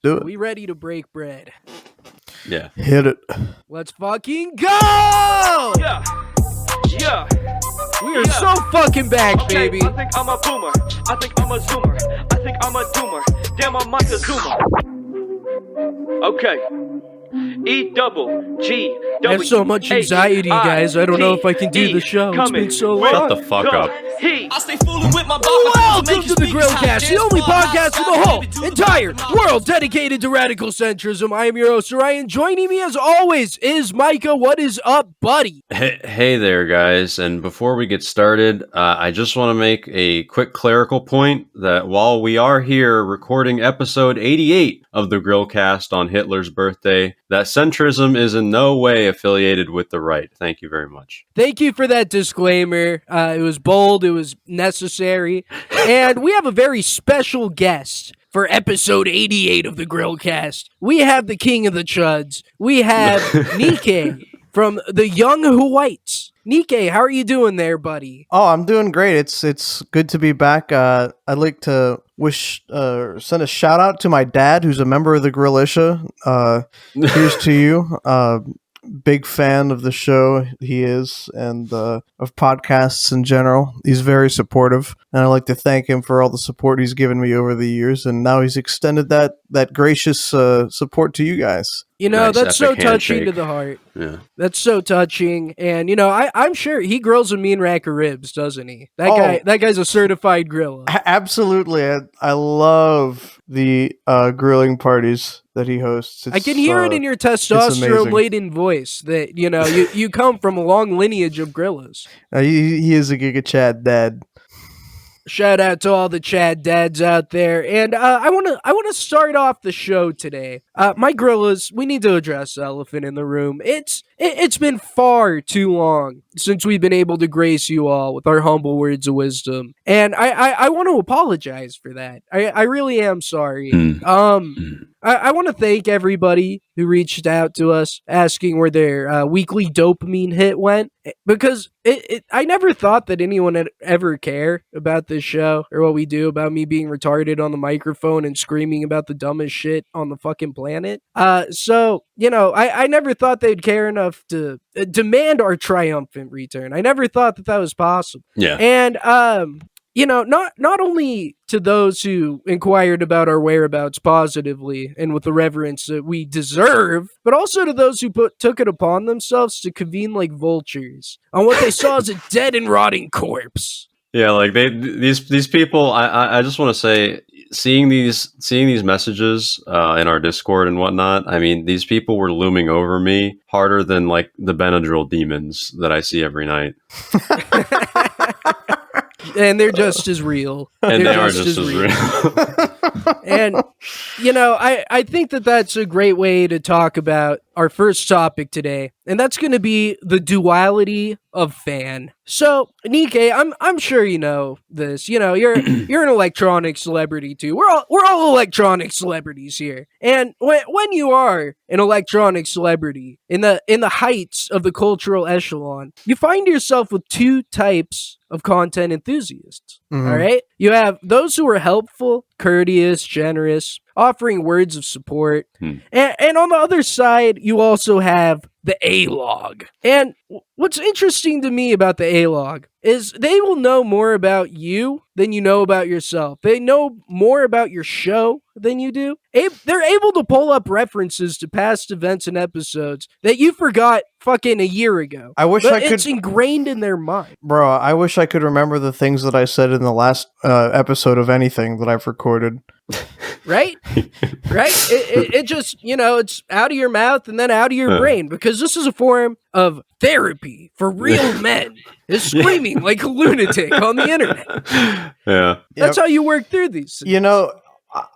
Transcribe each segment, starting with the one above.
Do it. We ready to break bread? Yeah. Hit it. Let's fucking go! Yeah. Yeah. We are so fucking back, Okay, baby. I think I'm a boomer. I think I'm a zoomer. I think I'm a doomer. Damn, I'm Mike a zoomer. Okay. E-double-G. I have so much anxiety, guys. I don't know if I can do the show. It's been so long. Shut the fuck up. I stay fooling with my Welcome to the Grillcast, the only podcast in the whole entire world dedicated to radical centrism. I am your host, Ryan. Joining me, as always, is Micah. What is up, buddy? Hey there, guys. And before we get started, I just want to make a quick clerical point that while we are here recording episode 88 of the Grillcast on Hitler's birthday, that centrism is in no way affiliated with the right. Thank you very much. Thank you for that disclaimer. It was bold. It was necessary. And we have a very special guest for episode 88 of the Grillcast. We have the king of the chuds. We have Nikkei from the young Hwytes. Nikkei, how are you doing there, buddy? Oh, I'm doing great. It's good to be back. I'd like to send a shout out to my dad, who's a member of the Grillisha. Here's to you. Big fan of the show he is, and of podcasts in general. He's very supportive, and I'd like to thank him for all the support he's given me over the years, and now he's extended that gracious support to you guys. You know, Nice, that's so epic touching handshake. to the heart. Yeah. That's so touching. And, you know, I'm sure he grills a mean rack of ribs, doesn't he? That guy's a certified griller. Absolutely. I love the grilling parties that he hosts. I can hear it in your testosterone-laden voice that, you know, you come from a long lineage of grillers. He is a Giga Chad dad. Shout out to all the Chad dads out there. And I want to start off the show today. My grillers, we need to address the elephant in the room. It's been far too long since we've been able to grace you all with our humble words of wisdom. And I want to apologize for that. I really am sorry. I want to thank everybody who reached out to us asking where their weekly dopamine hit went, because I never thought that anyone would ever care about this show or what we do, about me being retarded on the microphone and screaming about the dumbest shit on the fucking planet. So, you know, I never thought they'd care enough to demand our triumphant return. I never thought that was possible. Yeah. And, you know, not only to those who inquired about our whereabouts positively and with the reverence that we deserve, but also to those who took it upon themselves to convene like vultures on what they saw as a dead and rotting corpse. Yeah, like these people, I just want to say, seeing these messages in our Discord and whatnot, I mean, these people were looming over me harder than like the Benadryl demons that I see every night. And they're just as real. And they are just as real. And, you know, I think that that's a great way to talk about our first topic today, and that's going to be the duality of fan. So, Nikkei, I'm sure you know this. You know, you're an electronic celebrity too. We're all electronic celebrities here. And when you are an electronic celebrity in the heights of the cultural echelon, you find yourself with two types of content enthusiasts. Mm-hmm. All right? You have those who are helpful, courteous, generous, offering words of support. And on the other side, you also have the A-log. And what's interesting to me about the A-log is they will know more about you than you know about yourself. They know more about your show than you do. They're able to pull up references to past events and episodes that you forgot fucking a year ago. It's ingrained in their mind. Bro, I wish I could remember the things that I said in the last episode of anything that I've recorded. Right? Right? It just, you know, it's out of your mouth and then out of your brain, because this is a form of therapy for real men. Is screaming like a lunatic on the internet. Yeah. That's how you work through these things. You know,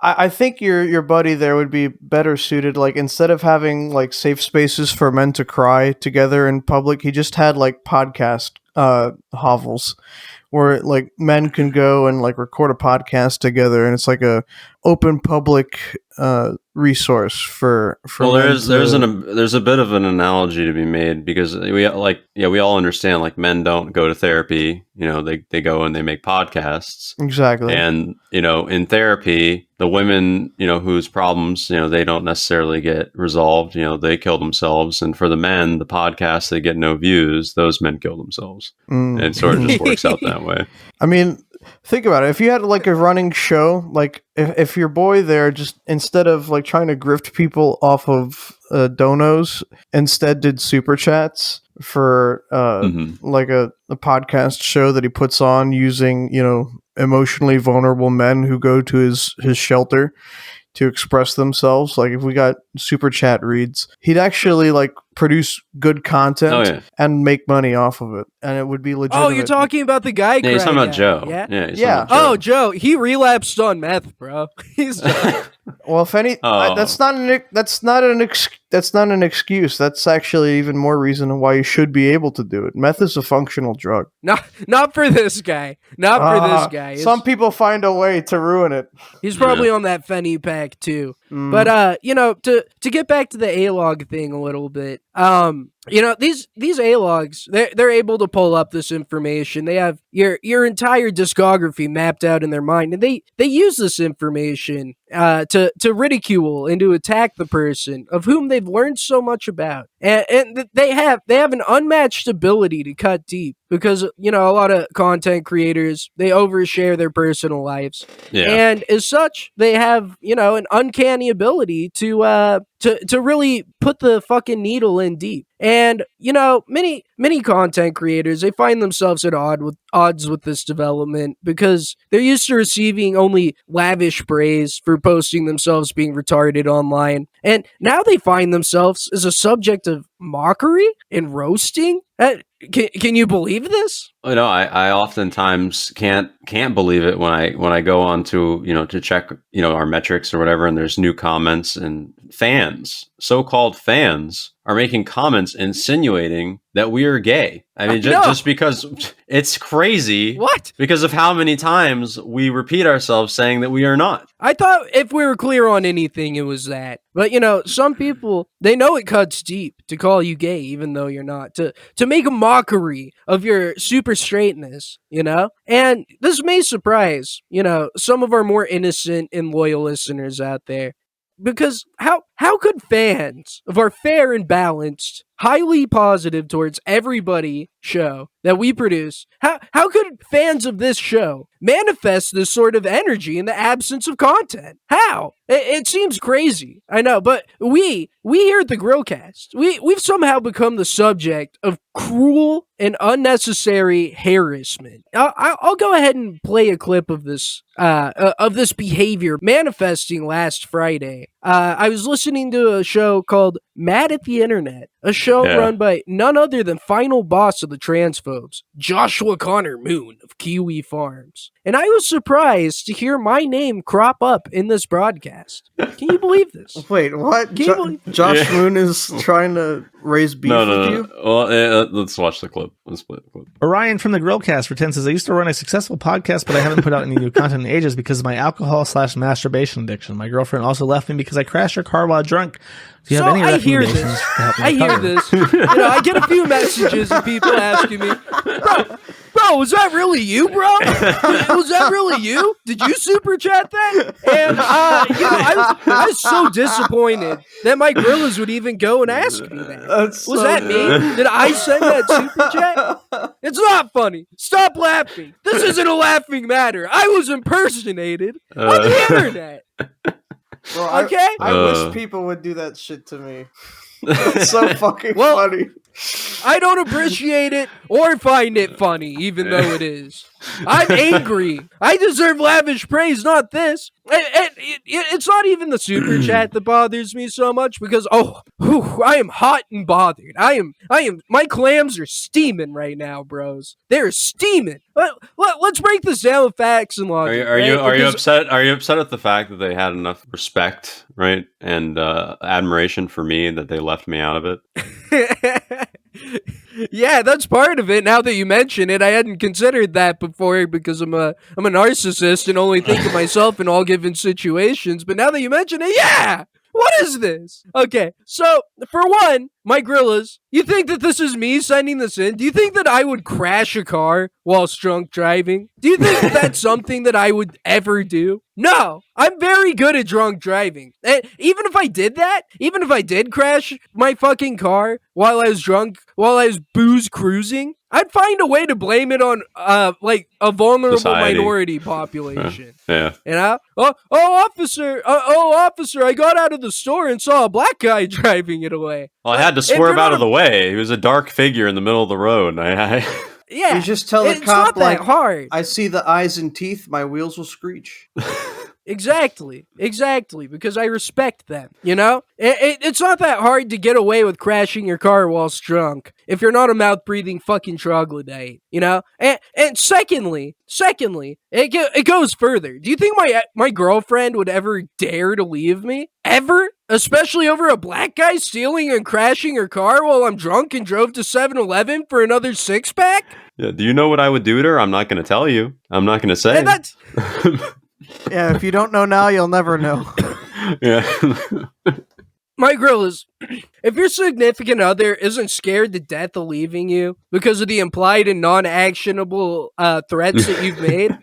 I think your buddy there would be better suited, like, instead of having like safe spaces for men to cry together in public, he just had like podcast hovels where like men can go and like record a podcast together, and it's like a open public resource for well, there's a bit of an analogy to be made, because we all understand, like, men don't go to therapy, you know, they go and they make podcasts. Exactly. And, you know, in therapy, the women, whose problems, they don't necessarily get resolved, they kill themselves. And for the men, the podcasts, they get no views. Those men kill themselves. And it sort of just works out that way. I mean, think about it. If you had like a running show, like if your boy there just instead of like trying to grift people off of donos, instead did super chats for like a podcast show that he puts on using, emotionally vulnerable men who go to his shelter to express themselves. Like if we got super chat reads, he'd actually like produce good content and make money off of it, and it would be legitimate. Oh, you're talking about the guy? Yeah, he's talking about Joe. Yeah. Oh, Joe, he relapsed on meth, bro. He's well, if any, that's not an excuse. That's actually even more reason why you should be able to do it. Meth is a functional drug. Not for this guy. Not for this guy. Some people find a way to ruin it. He's probably on that Fenny pack too. But to get back to the A-log thing a little bit, these A-logs, they're able to pull up this information. They have your entire discography mapped out in their mind, and they use this information to ridicule and to attack the person of whom they've learned so much about. And they have an unmatched ability to cut deep because, a lot of content creators, they overshare their personal lives. Yeah. And as such, they have, an uncanny ability to really put the fucking needle in deep. And, many content creators, they find themselves at odds with this development because they're used to receiving only lavish praise for posting themselves being retarded online. And now they find themselves as a subject of mockery and roasting. Can you believe this? I oftentimes can't believe it when I go on to to check our metrics or whatever, and there's new comments, and so-called fans are making comments insinuating that we are gay. I mean, just because it's crazy. What? Because of how many times we repeat ourselves saying that we are not. I thought if we were clear on anything, it was that. But, some people, they know it cuts deep to call you gay, even though you're not. To make a mockery of your super straightness, And this may surprise, some of our more innocent and loyal listeners out there. Because how could fans of our fair and balanced, highly positive towards everybody show that we produce, how could fans of this show manifest this sort of energy in the absence of content? How? It seems crazy. I know, but we here at the Grillcast, we've somehow become the subject of cruel and unnecessary harassment. I'll go ahead and play a clip of this behavior manifesting last Friday. I was listening to a show called Mad at the Internet, a show run by none other than final boss of the transphobes, Joshua Connor Moon of Kiwi Farms. And I was surprised to hear my name crop up in this broadcast. Can you believe this? Wait, what? Josh Moon is trying to raise beef with you? Well, let's watch the clip. Let's play the clip. Orion from the Grillcast pretends says, I used to run a successful podcast, but I haven't put out any new content in ages because of my alcohol/masturbation addiction. My girlfriend also left me because I crashed her car while drunk. Do you have any recommendations to help me recover? I hear this. I get a few messages of people asking me, bro, was that really you, bro? Was that really you? Did you super chat that? And I was so disappointed that my gorillas would even go and ask me that. Was that me? Did I send that super chat? It's not funny. Stop laughing. This isn't a laughing matter. I was impersonated on the internet. Bro, I wish people would do that shit to me. It's so fucking funny. I don't appreciate it or find it funny, even though it is. I'm angry. I deserve lavish praise, not this. It's not even the super chat that bothers me so much because, I am hot and bothered. My clams are steaming right now, bros. They're steaming. Let's break this down with facts and logic. Are you upset? Are you upset at the fact that they had enough respect, right, and admiration for me that they left me out of it? Yeah, that's part of it. Now that you mention it, I hadn't considered that before because I'm a narcissist and only think of myself in all given situations. But now that you mention it, yeah, What is this? Okay, so for one, my Grillas, you think that this is me sending this in? Do you think that I would crash a car whilst drunk driving? Do you think that that's something that I would ever do? No, I'm very good at drunk driving. And even if I did that, even if I did crash my fucking car while I was drunk, while I was booze cruising, I'd find a way to blame it on, like, a vulnerable Society. minority population. Yeah. You know? Officer, I got out of the store and saw a black guy driving it away. Well, I had to If you're swerve out not of the way. He was a dark figure in the middle of the road. Yeah. You just tell the it's cop, not that like, hard. I see the eyes and teeth, my wheels will screech. Exactly, because I respect them, you know? It's not that hard to get away with crashing your car whilst drunk if you're not a mouth-breathing fucking troglodyte, you know? And secondly, it goes further. Do you think my girlfriend would ever dare to leave me? Ever? Especially over a black guy stealing and crashing her car while I'm drunk and drove to 7-Eleven for another six-pack? Yeah. Do you know what I would do to her? I'm not going to tell you. I'm not going to say. And that's... Yeah, if you don't know now, you'll never know. Yeah. My grill is, if your significant other isn't scared to death of leaving you because of the implied and non-actionable threats that you've made,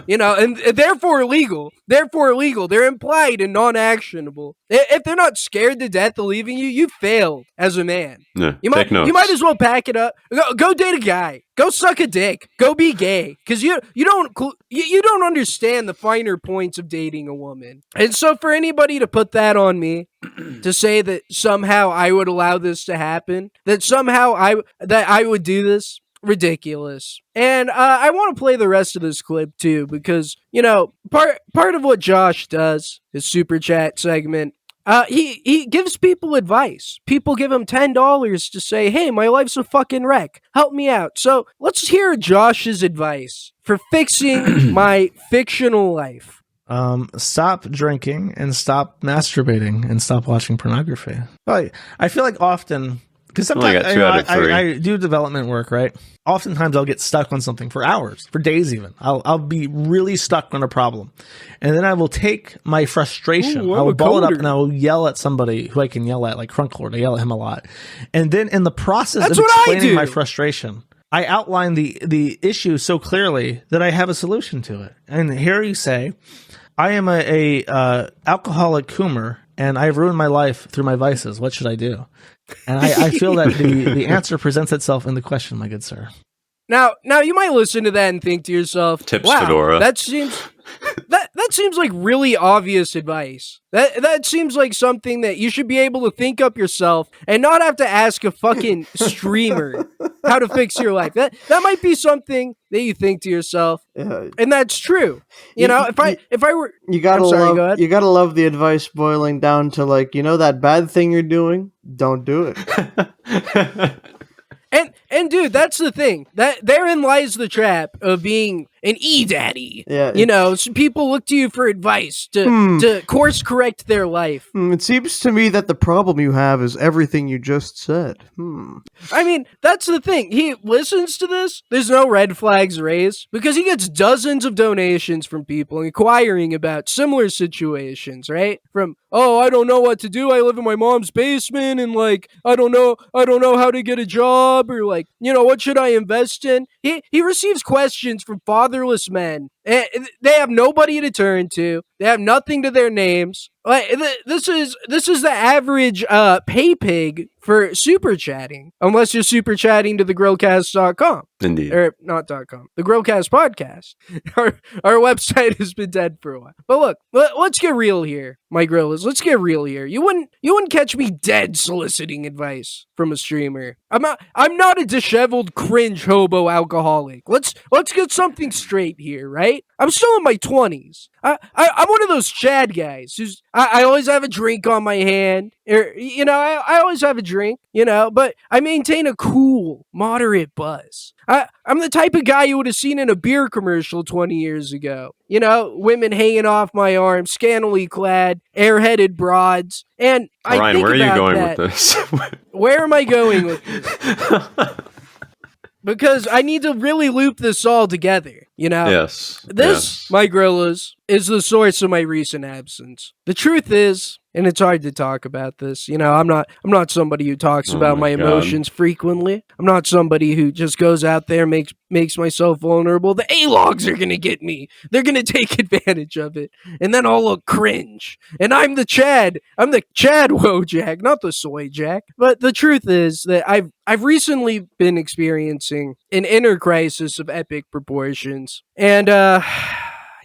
you know, and therefore illegal, they're implied and non-actionable. If they're not scared to death of leaving you, you failed as a man. Yeah. You Take notes. might as well pack it up. Go date a guy. Go suck a dick. Go be gay. Because you don't understand the finer points of dating a woman. And so for anybody to put that on me, to say that somehow I would allow this to happen, that somehow I would do this, ridiculous. And I want to play the rest of this clip too, because, you know, part of what Josh does, his super chat segment, he gives people advice. People give him $10 to say, hey, my life's a fucking wreck. Help me out. So let's hear Josh's advice for fixing my fictional life. Stop drinking and stop masturbating and stop watching pornography. I feel like often, because sometimes got 2 out of 3. I do development work, right? Oftentimes I'll get stuck on something for hours, for days even. I'll be really stuck on a problem. And then I will take my frustration, I will ball it up and I will yell at somebody who I can yell at, like Crunklord. I yell at him a lot. And then in the process of explaining my frustration, I outline the issue so clearly that I have a solution to it. And here you say, I am a alcoholic coomer and I've ruined my life through my vices. What should I do? And I feel that the answer presents itself in the question, my good sir. Now you might listen to that and think to yourself, Tips wow, Fedora. that seems like really obvious advice. That seems like something that you should be able to think up yourself and not have to ask a fucking streamer how to fix your life. That might be something that you think to yourself, and that's true. You know, if I were, you gotta go ahead. You gotta love the advice boiling down to, like, you know, that bad thing you're doing, don't do it. And dude, that's the thing. That therein lies the trap of being an e-daddy. Yeah, you know, so people look to you for advice to course correct their life. It seems to me that the problem you have is everything you just said. I mean, that's the thing. He listens to this. There's no red flags raised because he gets dozens of donations from people inquiring about similar situations, right? From, oh, I don't know what to do. I live in my mom's basement and, like, I don't know how to get a job, or, like, you know, what should I invest in? He receives questions from fatherless men. They have nobody to turn to. They have nothing to their names. Like, this is the average pay pig for super chatting, unless you're super chatting to thegrillcast.com. Indeed. Or not .com. The Grillcast podcast. Our website has been dead for a while. But look, let's get real here, my grillers. Let's get real here. You wouldn't catch me dead soliciting advice from a streamer. I'm not a disheveled cringe hobo alcoholic. Let's get something straight here, right? I'm still in my 20s. I'm one of those Chad guys who's I always have a drink on my hand. You know, I always have a drink, you know, but I maintain a cool, moderate buzz. I'm the type of guy you would have seen in a beer commercial 20 years ago. You know, women hanging off my arm, scantily clad, airheaded broads. And Ryan, where are you going with this? Where am I going with this? Because I need to really loop this all together. You know? Yes. This, my Grillas, is the source of my recent absence. The truth is, and it's hard to talk about this. You know, I'm not somebody who talks about my emotions frequently. I'm not somebody who just goes out there and makes myself vulnerable. The A-logs are gonna get me. They're gonna take advantage of it, and then I'll look cringe. And I'm the Chad Wojak, not the Soy Jack. But the truth is that I've recently been experiencing an inner crisis of epic proportions, and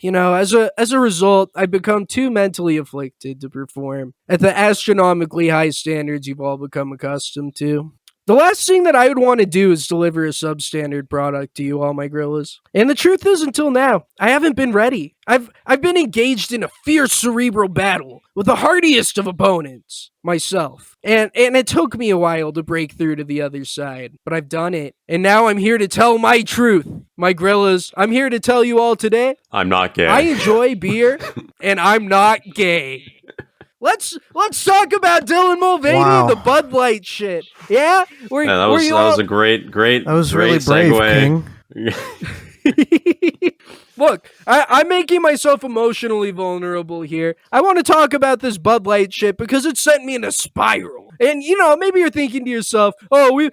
you know, as a result, I've become too mentally afflicted to perform at the astronomically high standards you've all become accustomed to. The last thing that I would want to do is deliver a substandard product to you all, my Grillas. And the truth is, until now, I haven't been ready. I've been engaged in a fierce cerebral battle with the hardiest of opponents, myself. And it took me a while to break through to the other side, but I've done it. And now I'm here to tell my truth. My Grillas, I'm here to tell you all today, I'm not gay. I enjoy beer, and I'm not gay. Let's talk about Dylan Mulvaney and the Bud Light shit. Yeah, that was a great. That was great really brave, segue. King. Look, I'm making myself emotionally vulnerable here. I want to talk about this Bud Light shit because it sent me in a spiral. And you know, maybe you're thinking to yourself, "Oh,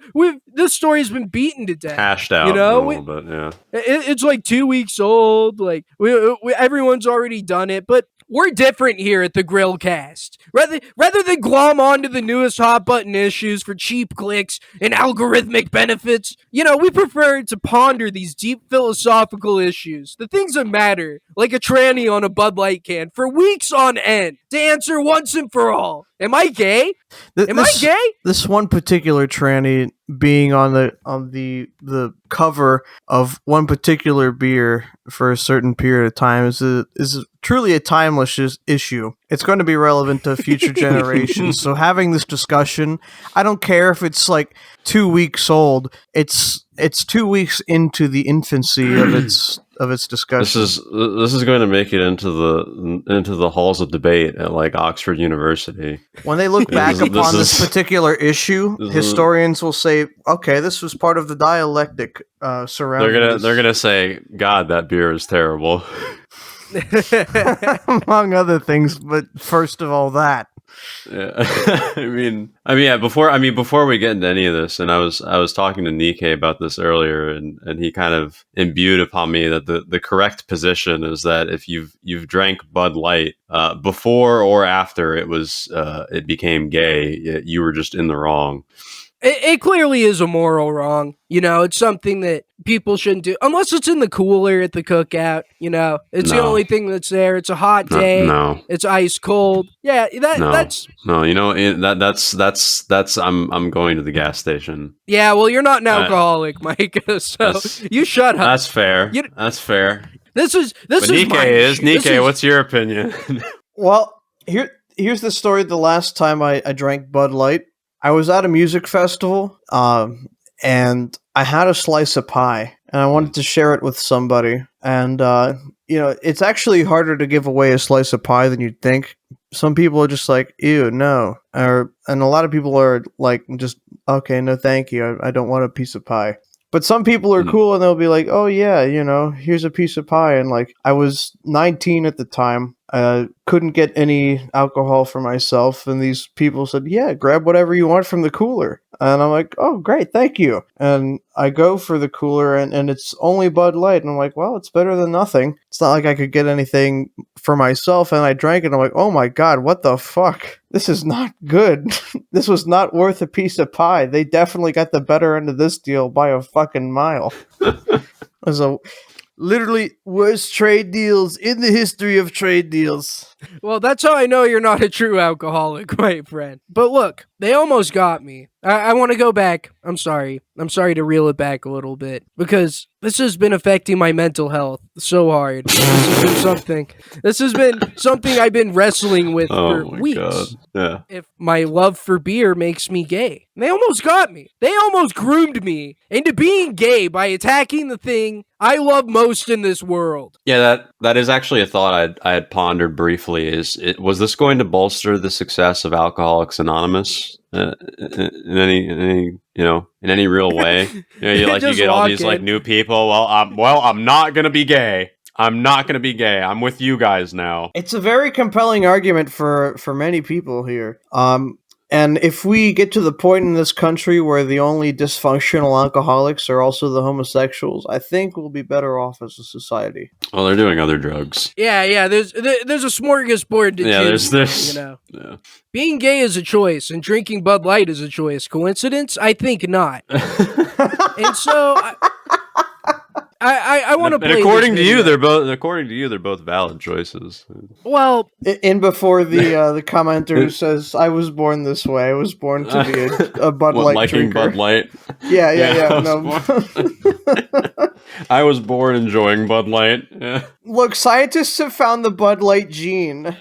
this story's been beaten to death, hashed out, you know, a little bit, yeah. It's like 2 weeks old. Like everyone's already done it, but." We're different here at the Grillcast. Rather than glom onto the newest hot button issues for cheap clicks and algorithmic benefits, you know, we prefer to ponder these deep philosophical issues, the things that matter, like a tranny on a Bud Light can, for weeks on end, to answer once and for all. Am I gay? Am I gay? This one particular tranny being on the cover of one particular beer for a certain period of time is truly a timeless issue. It's going to be relevant to future generations. So having this discussion, I don't care if it's like 2 weeks old. It's 2 weeks into the infancy of its discussion. This is going to make it into the halls of debate at like Oxford University. When they look back upon this particular issue, historians will say, "Okay, this was part of the dialectic surrounding." They're gonna say, "God, that beer is terrible," among other things. But first of all, that. Yeah, I mean, yeah. Before we get into any of this, and I was talking to Nikkei about this earlier, and he kind of imbued upon me that the correct position is that if you've drank Bud Light before or after it became gay, you were just in the wrong. It clearly is a moral wrong. You know, it's something that people shouldn't do unless it's in the cooler at the cookout. You know, it's the only thing that's there. It's a hot day. No. It's ice cold. Yeah, that's no. You know, that's I'm going to the gas station. Yeah, well, you're not an alcoholic, Mike. So you shut up. That's fair. That's fair. This is Nikkei. What's your opinion? Well, here's the story. The last time I drank Bud Light, I was at a music festival, and I had a slice of pie, and I wanted to share it with somebody. And, you know, it's actually harder to give away a slice of pie than you'd think. Some people are just like, ew, no. And a lot of people are like, just, okay, no, thank you. I don't want a piece of pie. But some people are cool, and they'll be like, oh, yeah, you know, here's a piece of pie. And, like, I was 19 at the time. I couldn't get any alcohol for myself. And these people said, yeah, grab whatever you want from the cooler. And I'm like, oh, great, thank you. And I go for the cooler, and it's only Bud Light. And I'm like, well, it's better than nothing. It's not like I could get anything for myself. And I drank it, and I'm like, oh, my God, what the fuck? This is not good. This was not worth a piece of pie. They definitely got the better end of this deal by a fucking mile. It was a literally worst trade deals in the history of trade deals. Well, that's how I know you're not a true alcoholic, my friend. But look, they almost got me. I want to go back. I'm sorry to reel it back a little bit because this has been affecting my mental health so hard. This has been something I've been wrestling with for weeks. God. Yeah. If my love for beer makes me gay. They almost got me. They almost groomed me into being gay by attacking the thing I love most in this world. Yeah, that is actually a thought I had pondered briefly. Was this going to bolster the success of Alcoholics Anonymous? in any real way. You get all these like new people. I'm not gonna be gay. I'm not gonna be gay. I'm with you guys now. It's a very compelling argument for many people here. And if we get to the point in this country where the only dysfunctional alcoholics are also the homosexuals, I think we'll be better off as a society. Well, they're doing other drugs. Yeah. There's a smorgasbord to choose. There's Yeah. Being gay is a choice, and drinking Bud Light is a choice. Coincidence? I think not. And so I want to play. And according to you, they're both valid choices. Well, in before the commenter who says, "I was born this way. I was born to be a Bud Light liking drinker." Bud Light. Yeah. No. I was born enjoying Bud Light. Yeah. Look, scientists have found the Bud Light gene.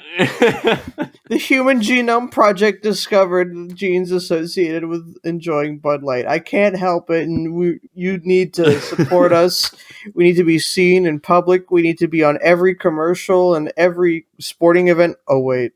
The Human Genome Project discovered the genes associated with enjoying Bud Light. I can't help it, and you need to support us. We need to be seen in public. We need to be on every commercial and every sporting event. Oh, wait.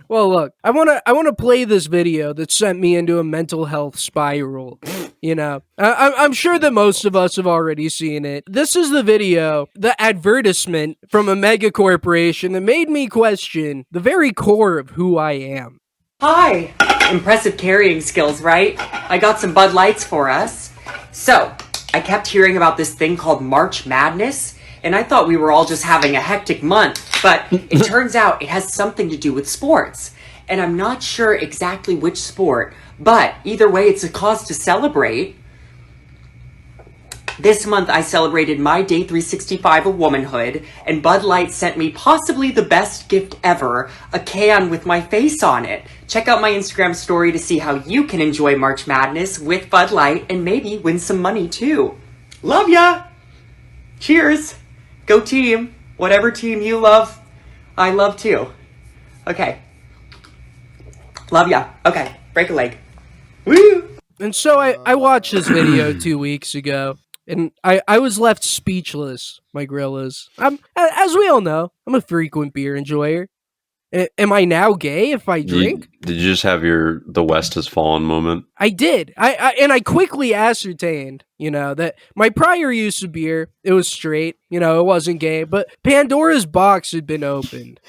Well, look, I want to play this video that sent me into a mental health spiral. I'm sure that most of us have already seen it. This is the video, the advertisement from a mega corporation that made me question the very core of who I am. Hi! Impressive carrying skills, right? I got some Bud Lights for us. So, I kept hearing about this thing called March Madness, and I thought we were all just having a hectic month, but it turns out it has something to do with sports. And I'm not sure exactly which sport, but either way, it's a cause to celebrate. This month, I celebrated my day 365 of womanhood, and Bud Light sent me possibly the best gift ever, a can with my face on it. Check out my Instagram story to see how you can enjoy March Madness with Bud Light and maybe win some money too. Love ya! Cheers! Go team! Whatever team you love, I love too. Okay. Love ya. Okay, break a leg. Woo! And so I watched this video 2 weeks ago, and I was left speechless, my Grillas. As we all know, I'm a frequent beer enjoyer. Am I now gay if I drink? Did you just have the West has fallen moment? I did. I quickly ascertained, that my prior use of beer, it was straight, it wasn't gay, but Pandora's box had been opened.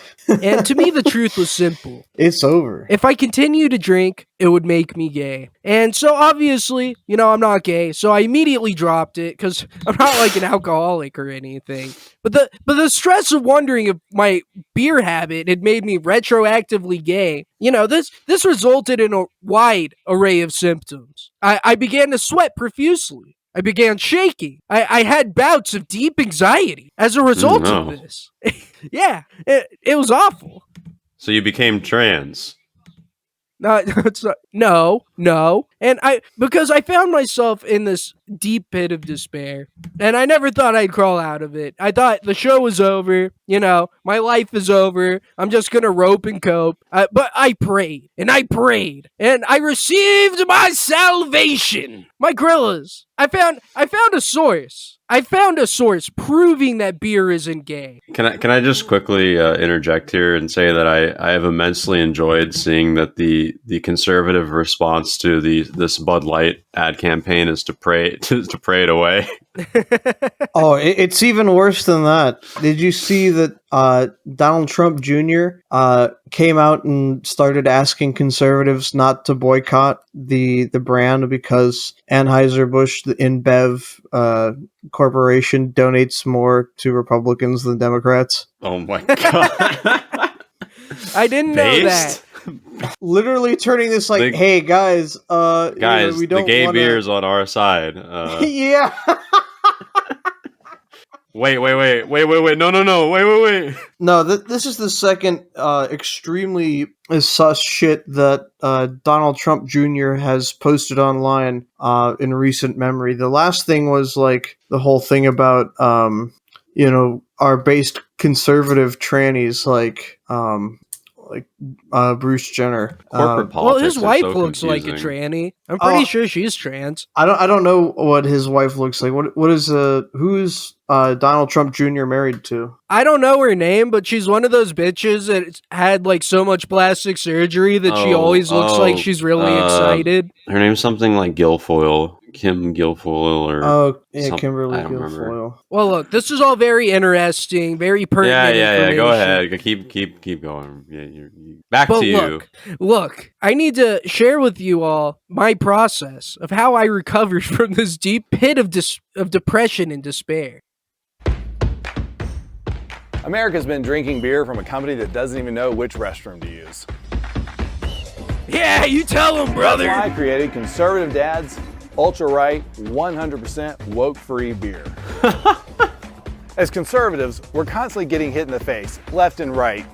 And to me, the truth was simple. It's over. If I continue to drink, it would make me gay. And so obviously, I'm not gay, so I immediately dropped it because I'm not like an alcoholic or anything. But the stress of wondering if my beer habit had made me retroactively gay, this resulted in a wide array of symptoms. I began to sweat profusely. I began shaking. I had bouts of deep anxiety as a result of this. Yeah, it was awful. So you became trans. No. And because I found myself in this deep pit of despair, and I never thought I'd crawl out of it. I thought the show was over, my life is over. I'm just gonna rope and cope. But I prayed, and I received my salvation. My Grillas, I found a source. I found a source proving that beer isn't gay. Can I just quickly interject here and say that I have immensely enjoyed seeing that the conservative response to this Bud Light ad campaign is to pray it away. Oh, it's even worse than that. Did you see that Donald Trump Jr. Came out and started asking conservatives not to boycott the brand because Anheuser-Busch InBev corporation donates more to Republicans than Democrats? Oh my god. I didn't know that. Literally turning this like, hey guys, we don't the gay beer's on our side. Yeah. Wait. No. Wait. No, this is the second extremely sus shit that Donald Trump Jr. has posted online in recent memory. The last thing was like the whole thing about our based conservative trannies, like Bruce Jenner. Corporate Well, politics. his are wife so looks like a confusing. tranny. I'm pretty sure she's trans. I don't know what his wife looks like. What is who's Donald Trump Jr. married to? I don't know her name, but she's one of those bitches that had like so much plastic surgery that she always looks like she's really excited. Her name's something like Guilfoyle, Kim Guilfoyle, or Kimberly I don't remember. Guilfoyle. Well, look, this is all very interesting, very pertinent. Yeah. Go ahead. Keep going. Back But to you. look, I need to share with you all my process of how I recovered from this deep pit of depression and despair. America's been drinking beer from a company that doesn't even know which restroom to use. Yeah, you tell them, brother. That's why I created Conservative Dad's Ultra Right 100% woke-free beer. As conservatives, we're constantly getting hit in the face, left and right,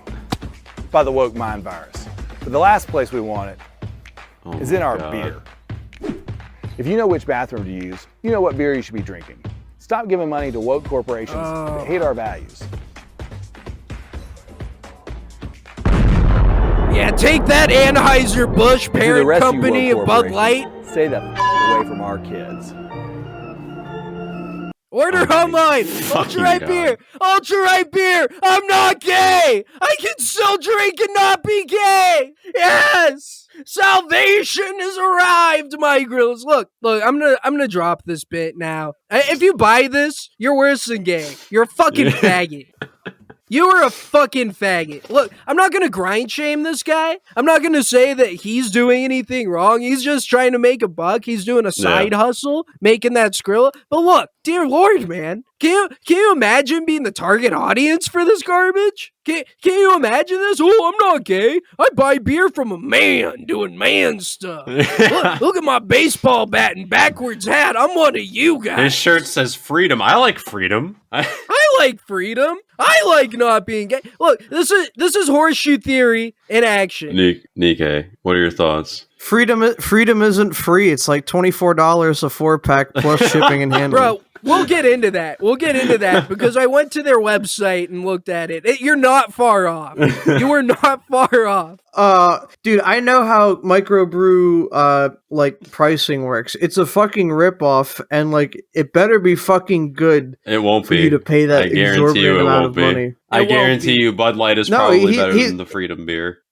by the woke mind virus. But the last place we want it is in our beer. If you know which bathroom to use, you know what beer you should be drinking. Stop giving money to woke corporations that hate our values. Yeah, take that, Anheuser-Busch, To the parent rest of you company woke of Bud corporations, Light. Stay the away from our kids. Order online. Ultra Right God. beer. Ultra Right beer. I'm not gay. I can still drink and not be gay. Yes. Salvation has arrived, my grills. Look, I'm gonna drop this bit now. If you buy this, you're worse than gay. You're a fucking faggot. You are a fucking faggot. Look, I'm not gonna grind shame this guy. I'm not gonna say that he's doing anything wrong. He's just trying to make a buck. He's doing a side hustle, making that Skrilla. But look, dear Lord, man, can you imagine being the target audience for this garbage? Can you imagine this? Oh, I'm not gay. I buy beer from a man doing man stuff. Look at my baseball bat and backwards hat. I'm one of you guys. His shirt says freedom. I like freedom. I like freedom. I like not being gay. Look, this is horseshoe theory in action. Nikkei, what are your thoughts? Freedom isn't free. It's like $24 a 4-pack plus shipping and handling. Bro, we'll get into that because I went to their website and looked at it. You're not far off. You are not far off. Dude, I know how microbrew like pricing works. It's a fucking ripoff, and like it better be fucking good. It won't for be. you to pay that I guarantee exorbitant you it amount won't of be. money. I guarantee you Bud Light is probably better than the Freedom beer.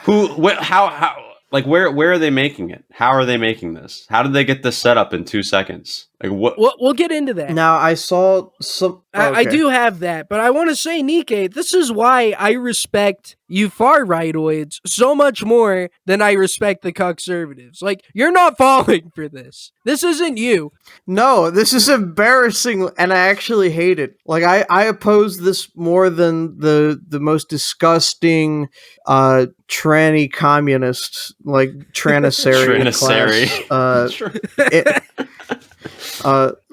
How like where are they making it? How are they making this? How did they get this set up in 2 seconds? Like what? We'll get into that. Now I saw some. I do have that, but I want to say, Nikkei, this is why I respect you far rightoids so much more than I respect the conservatives. Like, you're not falling for this. This isn't you. No, this is embarrassing, and I actually hate it. Like, I oppose this more than the most disgusting tranny communist, like Tranissarian class.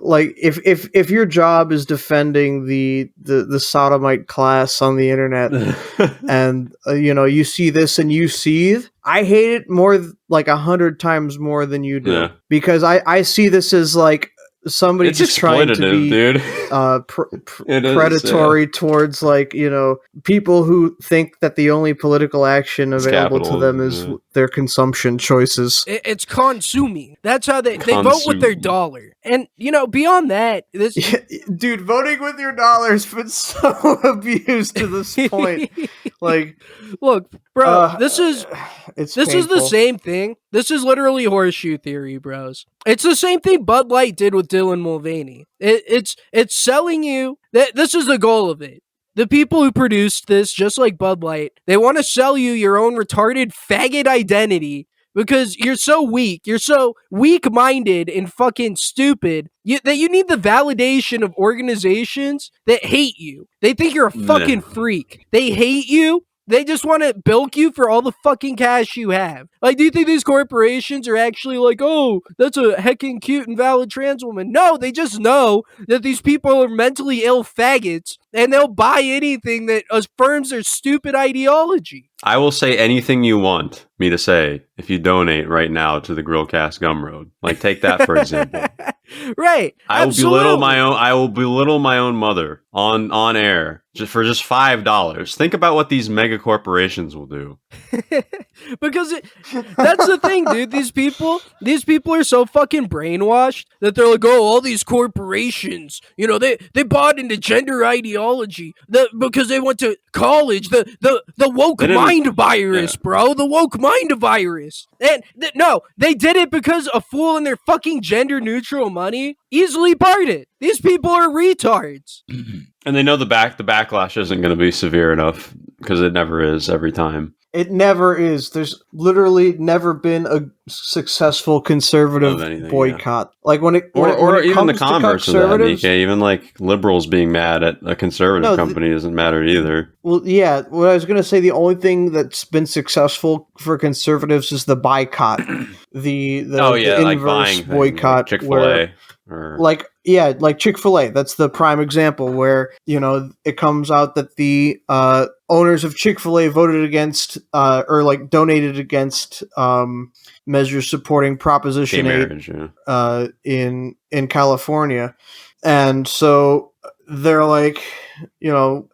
Like if your job is defending the sodomite class on the internet, and you see this and you seethe, I hate it more like 100 times more than you do, because I see this as like somebody just trying to be dude. predatory towards people who think that the only political action available to them is their consumption choices. It's consuming. That's how they vote with their dollar. And beyond that, this dude, voting with your dollar has been so abused to this point. Like, look, bro, this is painful. the same thing. This is literally horseshoe theory, bros. It's the same thing Bud Light did with Dylan Mulvaney. It's selling you. This is the goal of it. The people who produced this, just like Bud Light, they want to sell you your own retarded faggot identity because you're so weak. You're so weak-minded and fucking stupid that you need the validation of organizations that hate you. They think you're a fucking freak. They hate you. They just want to bilk you for all the fucking cash you have. Like, do you think these corporations are actually like, oh, that's a heckin' cute and valid trans woman? No, they just know that these people are mentally ill faggots and they'll buy anything that affirms their stupid ideology. I will say anything you want me to say if you donate right now to the Grillcast Gumroad. Like, take that for example. Right. I will absolutely. belittle my own mother on air just for $5. Think about what these mega corporations will do. Because that's the thing, dude. These people are so fucking brainwashed that they're like, oh, all these corporations, they bought into gender ideology because they went to college. The woke mind virus, bro. The woke mind virus. And no, they did it because a fool in their fucking gender neutral money easily bought it. These people are retards. And they know the backlash isn't going to be severe enough because it never is every time. It never is. There's literally never been a successful conservative boycott. Yeah. Like when it even the comes converse to of that, Nikkei, even like liberals being mad at a conservative company doesn't matter either. Well, yeah. What I was going to say, the only thing that's been successful for conservatives is the boycott. the inverse like buying boycott, like Chick-fil-A. Like Chick-fil-A. That's the prime example where, it comes out that the owners of Chick-fil-A voted against or like donated against measures supporting Proposition 8 in California. And so they're like,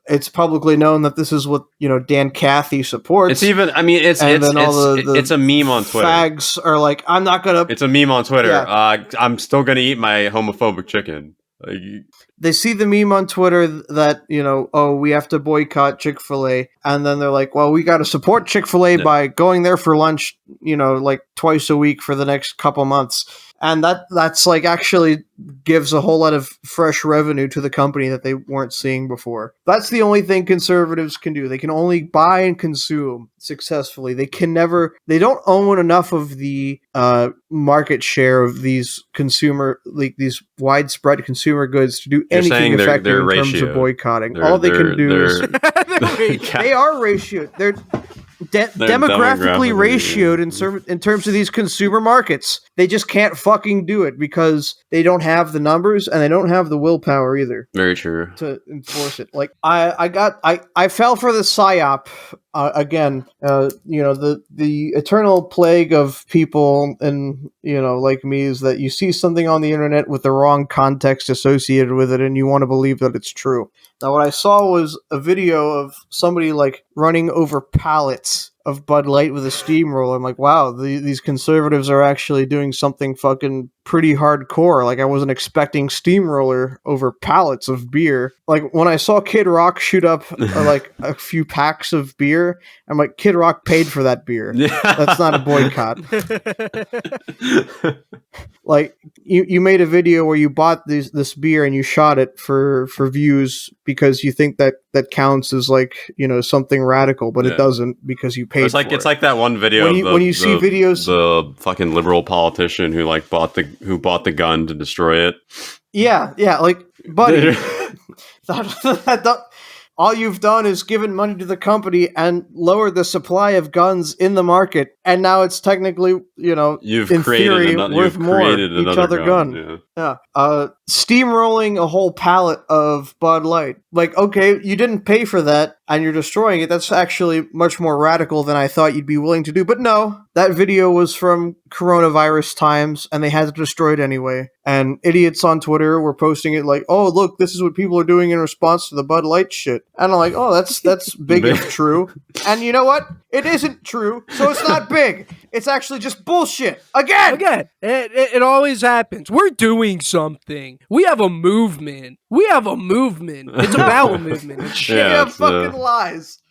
it's publicly known that this is what, Dan Cathy supports. It's even, it's a meme on Twitter. Fags are like, I'm not going to... It's a meme on Twitter. Yeah. I'm still going to eat my homophobic chicken. They see the meme on Twitter that, we have to boycott Chick-fil-A. And then they're like, well, we got to support Chick-fil-A by going there for lunch, like twice a week for the next couple months. And that's like actually gives a whole lot of fresh revenue to the company that they weren't seeing before. That's the only thing conservatives can do. They can only buy and consume successfully. They don't own enough of the market share of these these widespread consumer goods to do anything effective in terms of boycotting. All they can do is they are ratioed. They're demographically ratioed in terms of these consumer markets. They just can't fucking do it because they don't have the numbers and they don't have the willpower either. Very true. To enforce it. Like I fell for the psyop again. The eternal plague of people and like me is that you see something on the internet with the wrong context associated with it and you want to believe that it's true. Now, what I saw was a video of somebody like running over pallets of Bud Light with a steamroller. I'm like, wow, these conservatives are actually doing something fucking pretty hardcore. Like, I wasn't expecting steamroller over pallets of beer. Like, when I saw Kid Rock shoot up like a few packs of beer, I'm like, Kid Rock paid for that beer. That's not a boycott. Like, you made a video where you bought this beer and you shot it for views because you think that counts as like, something radical, but it doesn't because you paid for it. It's like that one video when you see videos, the fucking liberal politician who like bought the gun to destroy it. Yeah, like, buddy, all you've done is given money to the company and lowered the supply of guns in the market, and now it's technically, you've in theory, worth more each other gun. Yeah. Steamrolling a whole pallet of Bud Light. Like, okay, you didn't pay for that, and you're destroying it. That's actually much more radical than I thought you'd be willing to do. But no, that video was from coronavirus times, and they had to destroy it anyway. And idiots on Twitter were posting it like, oh, look, this is what people are doing in response to the Bud Light shit. And I'm like, oh, that's big if true. And you know what? It isn't true, so it's not big. It's actually just bullshit. Again. It always happens. We're doing something. We have a movement. It's a bowel movement. It's shit. Fucking lies.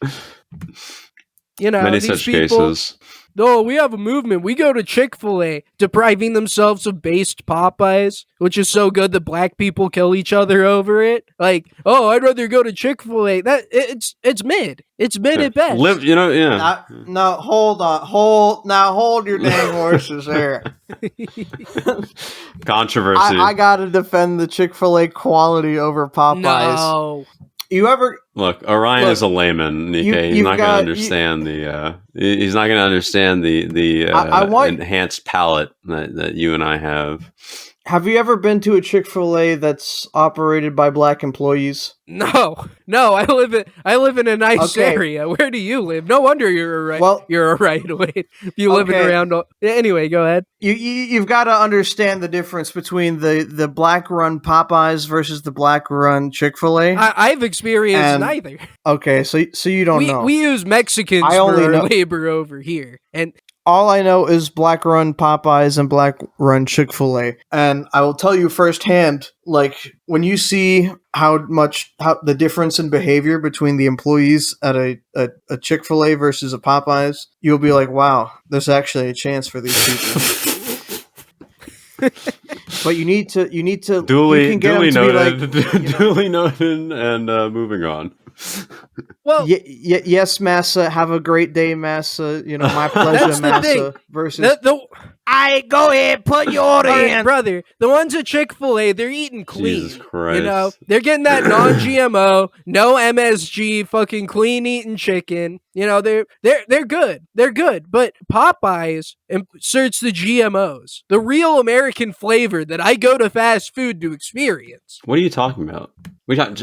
Many such cases. No, we have a movement. We go to Chick-fil-A, depriving themselves of based Popeyes, which is so good that black people kill each other over it. Like, oh, I'd rather go to Chick-fil-A. It's mid. It's mid at best. Now, hold on. Hold your dang horses there. Controversy. I gotta defend the Chick-fil-A quality over Popeyes. No. You ever look? Orion is a layman, Nikkei. He's not going to understand he's not going to understand the enhanced palate that you and I have. Have you ever been to a Chick-fil-A that's operated by black employees? No. I live in a nice area. Where do you live? No wonder you're a right away. You living around. Anyway, go ahead. You've got to understand the difference between the black-run Popeyes versus the black-run Chick-fil-A. I've experienced neither. Okay, so you don't know. We use Mexicans for our labor over here, and all I know is black-run Popeyes and black-run Chick-fil-A. And I will tell you firsthand, like, when you see how the difference in behavior between the employees at a Chick-fil-A versus a Popeyes, you'll be like, wow, there's actually a chance for these people. But you need to duly noted, duly noted, and moving on. Well, yes, massa. Have a great day, massa. My pleasure, massa. Versus, I go ahead, put your order in, brother. The ones at Chick-fil-A, they're eating clean. Jesus Christ. They're getting that non-GMO, no MSG, fucking clean eating chicken. They're good. They're good. But Popeyes inserts the GMOs, the real American flavor that I go to fast food to experience. What are you talking about?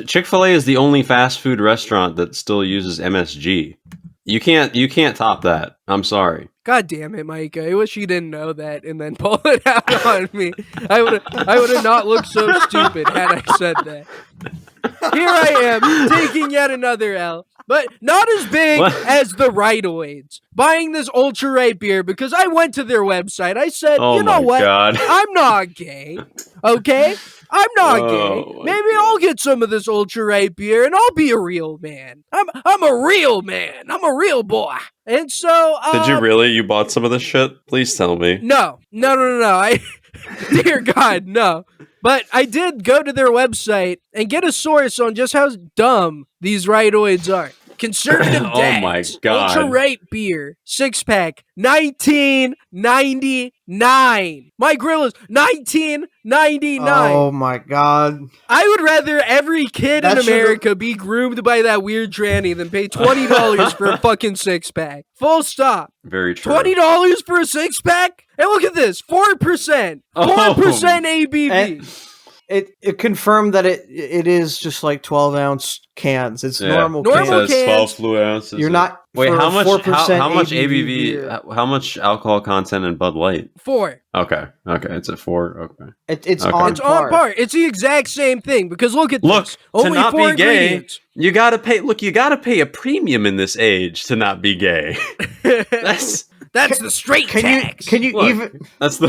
Chick-fil-A is the only fast food restaurant that still uses MSG. You can't top that. I'm sorry. God damn it, Mike. I wish you didn't know that and then pull it out on me. I would have not looked so stupid had I said that. Here I am, taking yet another L. But not as big as the Rite-Oids. Buying this Ultra Right beer because I went to their website. I said, you know what? God. I'm not gay. Okay? I'm not gay. Maybe I'll get some of this Ultra Right beer and I'll be a real man. I'm a real man. I'm a real boy. And so did you really? You bought some of this shit? Please tell me. No. Dear God, no. But I did go to their website and get a source on just how dumb these Rite-Oids are. Conservative dads. Oh my God. Ultra Right beer, 6-pack, $19.99. My grill is $19.99. Oh my God. I would rather every kid in America be groomed by that weird tranny than pay $20 for a fucking 6-pack. Full stop. Very true. $20 for a 6-pack? And look at this, 4%. 4% ABV. It confirmed that it is just like 12-ounce cans. It's normal cans. It says 12 fluid ounces. You're not. Wait, how much? How much ABV? Beer. How much alcohol content in Bud Light? 4. Okay, it's at 4. Okay, it's okay. on It's on par. It's the exact same thing because look at this. Only to not 4 be gay, ingredients. you gotta pay. Look, you gotta pay a premium in this age to not be gay. That's the straight tax. Can you even? That's the.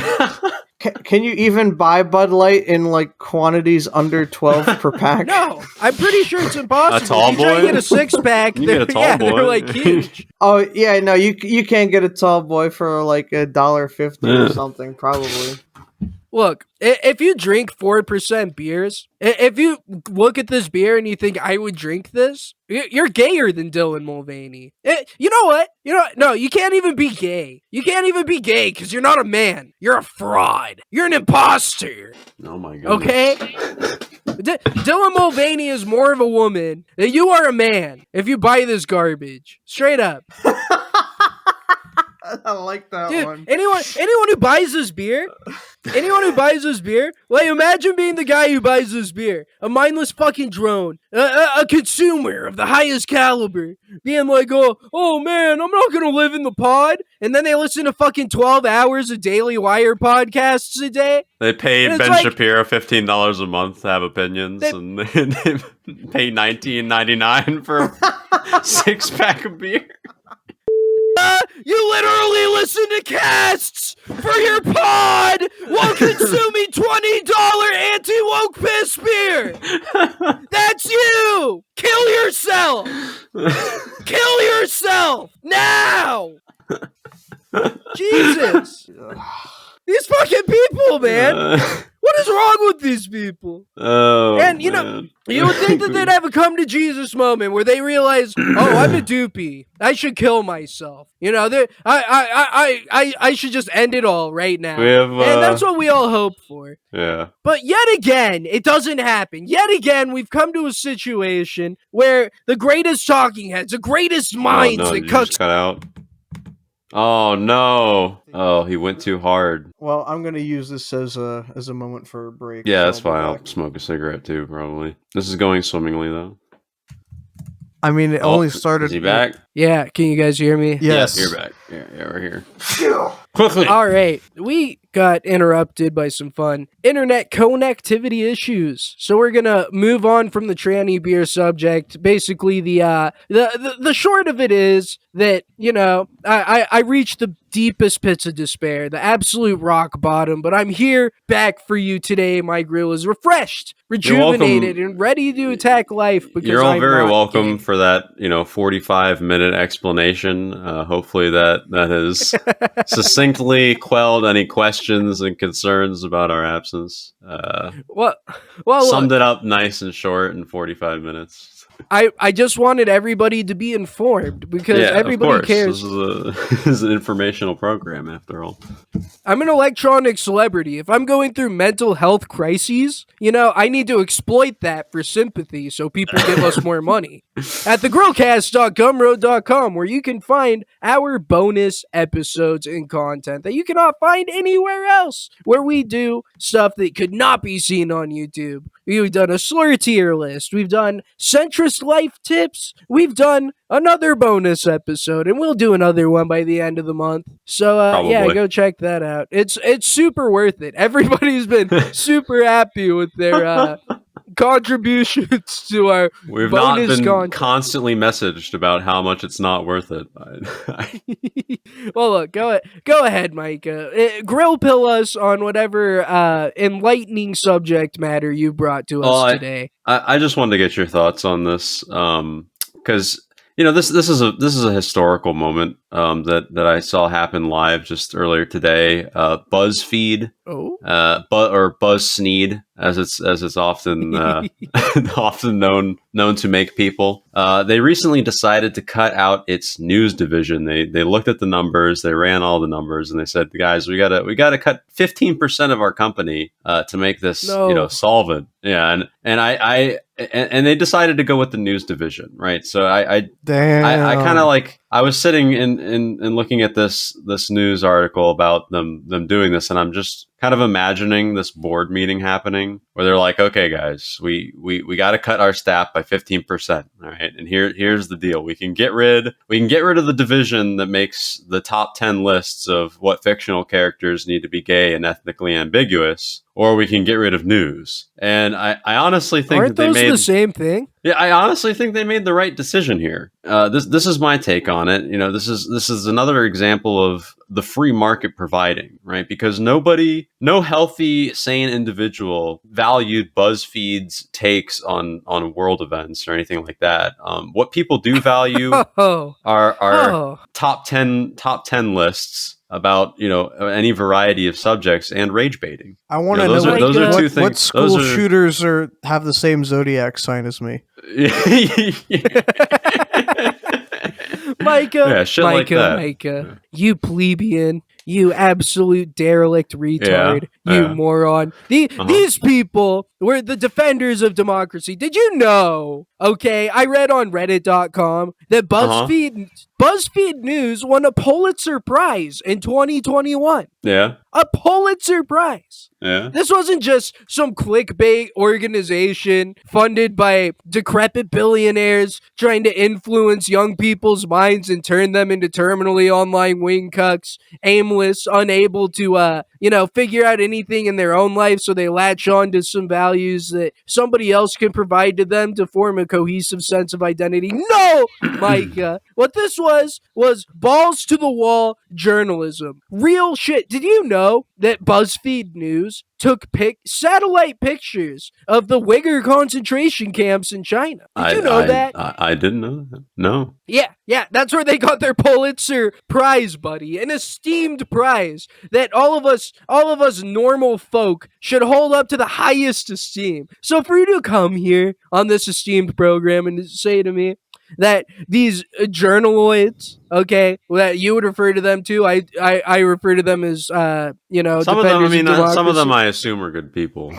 Can you even buy Bud Light in like quantities under 12 per pack? No, I'm pretty sure it's impossible. A tall you try to boy? get a 6-pack. You get a tall boy. They're like huge. Oh yeah, no, you can't get a tall boy for like $1.50 or something, probably. Look, if you drink 4% beers, if you look at this beer and you think I would drink this, you're gayer than Dylan Mulvaney. You know what? No, you can't even be gay. You can't even be gay because you're not a man. You're a fraud. You're an imposter. Oh my God. Okay? Dylan Mulvaney is more of a woman than you are a man if you buy this garbage. Straight up. I like that one. Anyone who buys this beer, like imagine being the guy who buys this beer, a mindless fucking drone, a consumer of the highest caliber, being like, oh man, I'm not gonna live in the pod, and then they listen to fucking 12 hours of Daily Wire podcasts a day. They pay Ben Shapiro $15 a month to have opinions, and they pay $19.99 for a 6-pack of beer. You literally listen to casts for your pod while consuming $20 anti-woke piss beer. That's you. Kill yourself. Kill yourself now. Jesus. These fucking people, man. What is wrong with these people? Oh, and you know, you would think that they'd have a come to Jesus moment where they realize, oh, I'm a doopy. I should kill myself. You know, I should just end it all right now. And that's what we all hope for. Yeah. But yet again, it doesn't happen. Yet again, we've come to a situation where the greatest talking heads, the greatest minds that cut out. Oh no! Oh, he went too hard. Well, I'm gonna use this as a moment for a break. Yeah, so that's I'll be fine. I'll back. smoke a cigarette too, probably. This is going swimmingly though. I mean, it only started. Is he back? Yeah, can you guys hear me? Yes. You're back. Yeah, we're here. Quickly. All right, we got interrupted by some fun internet connectivity issues, so we're gonna move on from the tranny beer subject. Basically, the short of it is that I reached the deepest pits of despair, the absolute rock bottom. But I'm here back for you today. My grill is refreshed, rejuvenated, and ready to attack life. Because you're all I'm very not welcome gay. for that 45-minute explanation. Hopefully that has succinctly quelled any questions and concerns about our absence. Well, Summed look, it up nice and short in 45 minutes. I just wanted everybody to be informed because Yeah, everybody of course. cares. This is an informational program after all. I'm an electronic celebrity. If I'm going through mental health crises, I need to exploit that for sympathy so people give us more money. At thegrillcast.gumroad.com, where you can find our bonus episodes and content that you cannot find anywhere else, where we do stuff that could not be seen on YouTube. We've done a slur tier list. We've done centrist life tips. We've done another bonus episode, and we'll do another one by the end of the month. So, yeah, Probably. go check that out. It's super worth it. Everybody's been super happy with their contributions to our We've not bonus been content. constantly messaged about how much it's not worth it. Well, look, go ahead, Micah. Grill pill us on whatever enlightening subject matter you brought to us today. I just wanted to get your thoughts on this because this is a historical moment that I saw happen live just earlier today. Buzzfeed, or BuzzSneed, as it's often often known to make people. They recently decided to cut out its news division. They looked at the numbers, they ran all the numbers, and they said, guys, we gotta cut 15% of our company to make this solvent. Yeah, and they decided to go with the news division, right? So I kind of I was sitting and looking at this news article about them doing this, and I'm just kind of imagining this board meeting happening where they're like, okay, guys, we got to cut our staff by 15%. All right. And here's the deal. We can get rid of the division that makes the top 10 lists of what fictional characters need to be gay and ethnically ambiguous, or we can get rid of news. And I honestly think Aren't that they those made the same thing? Yeah, I honestly think they made the right decision here. This is my take on it. This is another example of the free market providing, right? Because no healthy, sane individual valued BuzzFeed's takes on world events or anything like that. What people do value are top 10 lists about any variety of subjects and rage baiting. I want to know those are two things. What school shooters have the same zodiac sign as me? Micah, like that. Micah, you plebeian, you absolute derelict retard, you moron. These people were the defenders of democracy. Did you know? Okay, I read on Reddit.com that BuzzFeed News won a Pulitzer Prize in 2021. Yeah. A Pulitzer Prize. Yeah. This wasn't just some clickbait organization funded by decrepit billionaires trying to influence young people's minds and turn them into terminally online wing cucks, aimless, unable to, figure out anything in their own life, so they latch on to some values that somebody else can provide to them to form a cohesive sense of identity. No, Micah. What this was balls to the wall journalism. Real shit. Did you know that BuzzFeed News took satellite pictures of the Uyghur concentration camps in China? Did you know that? I didn't know that. No. Yeah, that's where they got their Pulitzer Prize, buddy. An esteemed prize that all of us normal folk should hold up to the highest esteem. So for you to come here on this esteemed program and say to me that these journaloids, okay, that you would refer to them to, I refer to them as, some of them, some of them I assume are good people.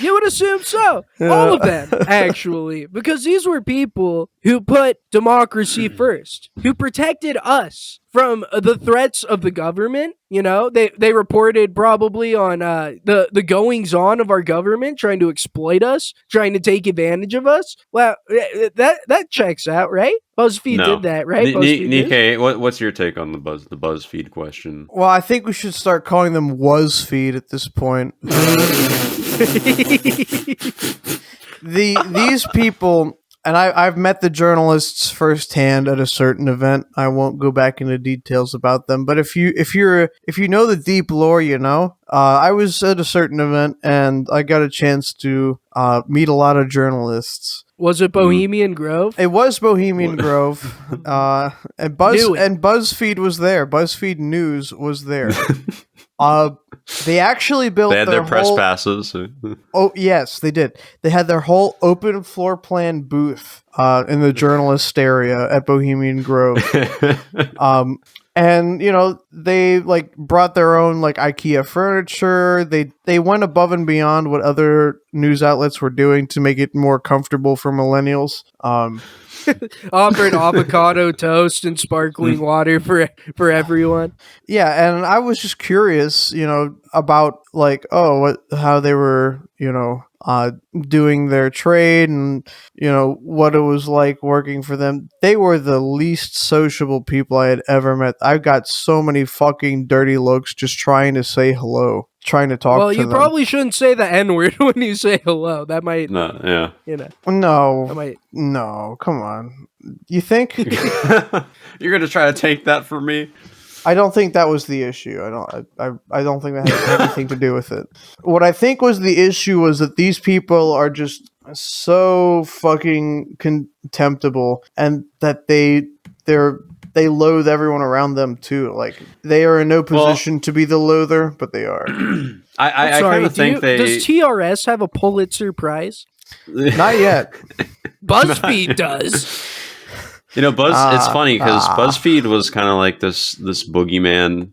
You would assume so. All of them, actually, because these were people who put democracy first, who protected us from the threats of the government. You know, they reported probably on the goings on of our government trying to exploit us, trying to take advantage of us. Well, that checks out, right? BuzzFeed did that, right? Nikkei, what's your take on the BuzzFeed question? Well, I think we should start calling them WazFeed at this point. These people, and I've met the journalists firsthand at a certain event. I won't go back into details about them, but if you know the deep lore, you know. I was at a certain event and I got a chance to meet a lot of journalists. Was it Bohemian Grove? It was Bohemian Grove, and BuzzFeed was there. BuzzFeed News was there. They actually built. They had their press passes. Oh yes, they did. They had their whole open floor plan booth in the journalist area at Bohemian Grove. And you know, they like brought their own like IKEA furniture. They went above and beyond what other news outlets were doing to make it more comfortable for millennials. Offered avocado toast and sparkling water for everyone. Yeah, and I was just curious, you know, about like how they were, you know, doing their trade and, you know, what it was like working for them. They were the least sociable people I had ever met. I got so many fucking dirty looks just trying to say hello, trying to talk to them. Well, you probably shouldn't say the N-word when you say hello. That might... No, yeah. You know. No. That might... No, come on. You think? You're going to try to take that from me? I don't think that was the issue. I don't think that had anything to do with it. What I think was the issue was that these people are just so fucking contemptible, and that they loathe everyone around them too. Like they are in no position to be the loather, but they are. I kind of think does TRS have a Pulitzer Prize? Not yet. BuzzFeed does. You know, it's funny because BuzzFeed was kind of like this boogeyman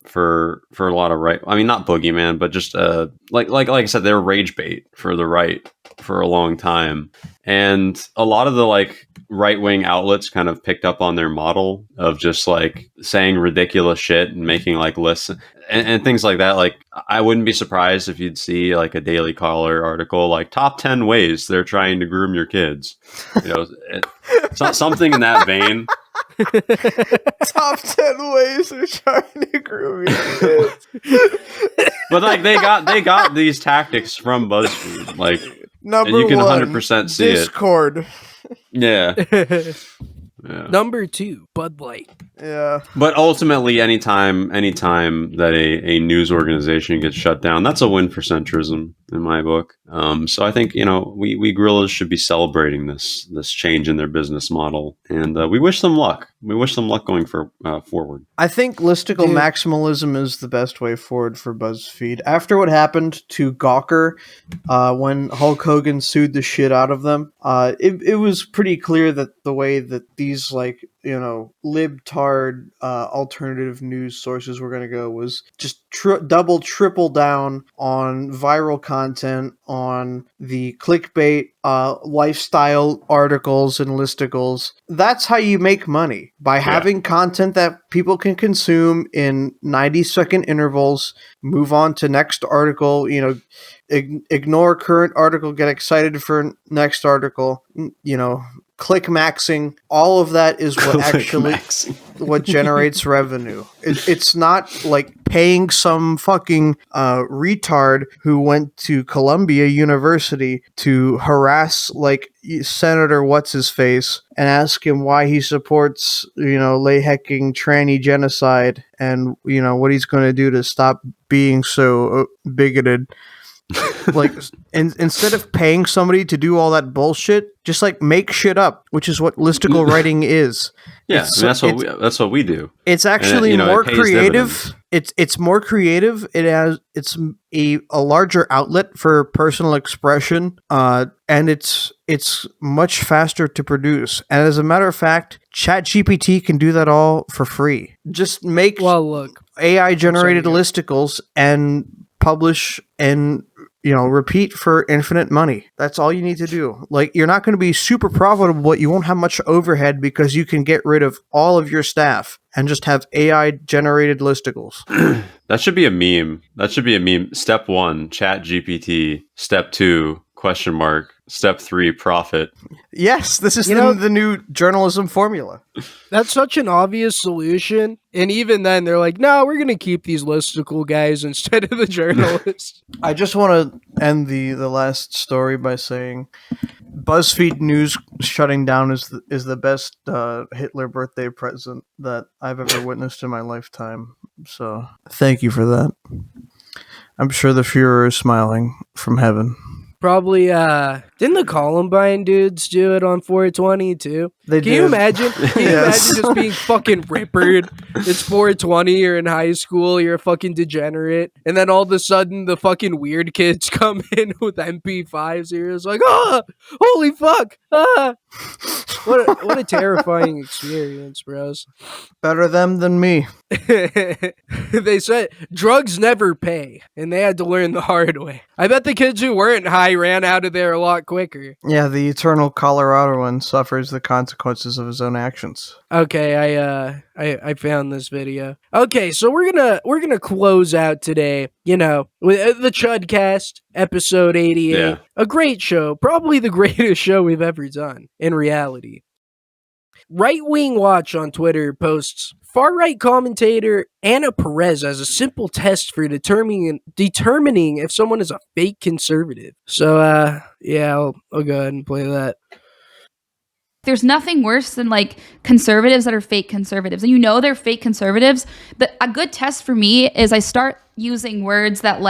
for a lot of right. I mean, not boogeyman, but just like I said, they were rage bait for the right for a long time, and a lot of the like right wing outlets kind of picked up on their model of just like saying ridiculous shit and making like lists and things like that. Like, I wouldn't be surprised if you'd see like a Daily Caller article like top 10 ways they're trying to groom your kids. You know, it's something in that vein. Top 10 ways they're trying to groom your kids. But like they got these tactics from BuzzFeed. Like, Number and you can 100% see Discord. it. Yeah. Yeah. Number 2, Bud Light. Yeah. But ultimately, anytime that a news organization gets shut down, that's a win for centrism in my book. So I think, you know, we guerrillas should be celebrating this change in their business model, and we wish them luck. We wish them luck going forward. I think listicle maximalism is the best way forward for BuzzFeed. After what happened to Gawker when Hulk Hogan sued the shit out of them, it was pretty clear that the way that these like, you know, libtard alternative news sources were going to go was just triple down on viral content, on the clickbait lifestyle articles and listicles. That's how you make money, by having content that people can consume in 90-second intervals, move on to next article, you know, ignore current article, get excited for next article, you know, click maxing. All of that is what actually what generates revenue. It's not like paying some fucking retard who went to Columbia University to harass like Senator What's-His-Face and ask him why he supports, you know, lay-hecking tranny genocide and, you know, what he's going to do to stop being so bigoted. Like, instead of paying somebody to do all that bullshit, just like make shit up, which is what listicle writing is. Yeah, I mean, that's what we do. It's actually more creative. Dividends. It's more creative. It's a larger outlet for personal expression, and it's much faster to produce. And as a matter of fact, ChatGPT can do that all for free. Just make AI generated listicles and publish and repeat for infinite money. That's all you need to do. Like, you're not going to be super profitable, but you won't have much overhead because you can get rid of all of your staff and just have AI generated listicles. That should be a meme. Step 1, Chat GPT. Step 2, ? Step 3, profit. Yes, this is the new journalism formula. That's such an obvious solution. And even then, they're like, no, we're going to keep these listicle guys instead of the journalists. I just want to end the last story by saying Buzzfeed News shutting down is the best Hitler birthday present that I've ever witnessed in my lifetime. So thank you for that. I'm sure the Fuhrer is smiling from heaven. Probably, didn't the Columbine dudes do it on 420 too? Can you imagine? Can you imagine just being fucking rippered? It's 420, you're in high school, you're a fucking degenerate, and then all of a sudden the fucking weird kids come in with MP5s, you're just like, holy fuck, What a terrifying experience, bros. Better them than me. They said drugs never pay, and they had to learn the hard way. I bet the kids who weren't high ran out of there a lot quicker. Yeah, the eternal Coloradoan suffers the consequences of his own actions. Okay, I found this video. Okay, so we're gonna close out today, with the Chudcast, episode 88. Yeah. A great show, probably the greatest show we've ever done, in reality. Right Wing Watch on Twitter posts, far-right commentator Anna Perez as a simple test for determining if someone is a fake conservative. So, I'll go ahead and play that. There's nothing worse than conservatives that are fake conservatives. And they're fake conservatives. But a good test for me is I start using words that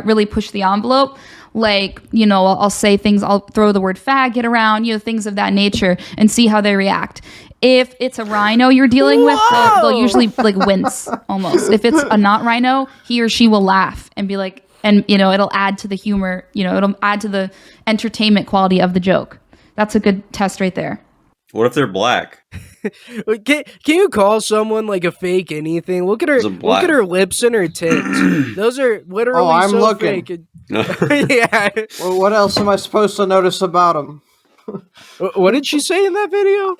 really push the envelope. I'll say things, I'll throw the word faggot around, things of that nature, and see how they react. If it's a rhino you're dealing with, they'll usually wince almost. If it's a not rhino, he or she will laugh and be like, and it'll add to the humor, it'll add to the entertainment quality of the joke. That's a good test right there. What if they're black? Can you call someone a fake anything? Look at her lips and her tits. Those are literally I'm so looking. fake. Yeah. Well, what else am I supposed to notice about him? What did she say in that video?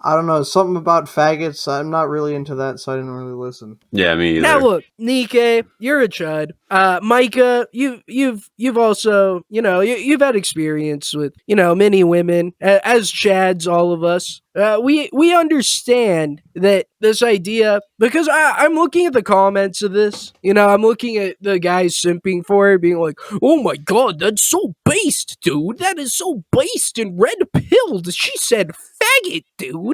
I don't know, something about faggots. I'm not really into that, so I didn't really listen. Yeah, me either. Now look, Nikkei, you're a chud. Micah, you've also, you've had experience with, many women, as chads, all of us. We understand that this idea, because I'm looking at the comments of this, I'm looking at the guys simping for her, being like, oh my god, that's so based, dude. That is so based and red-pilled. She said faggot, dude.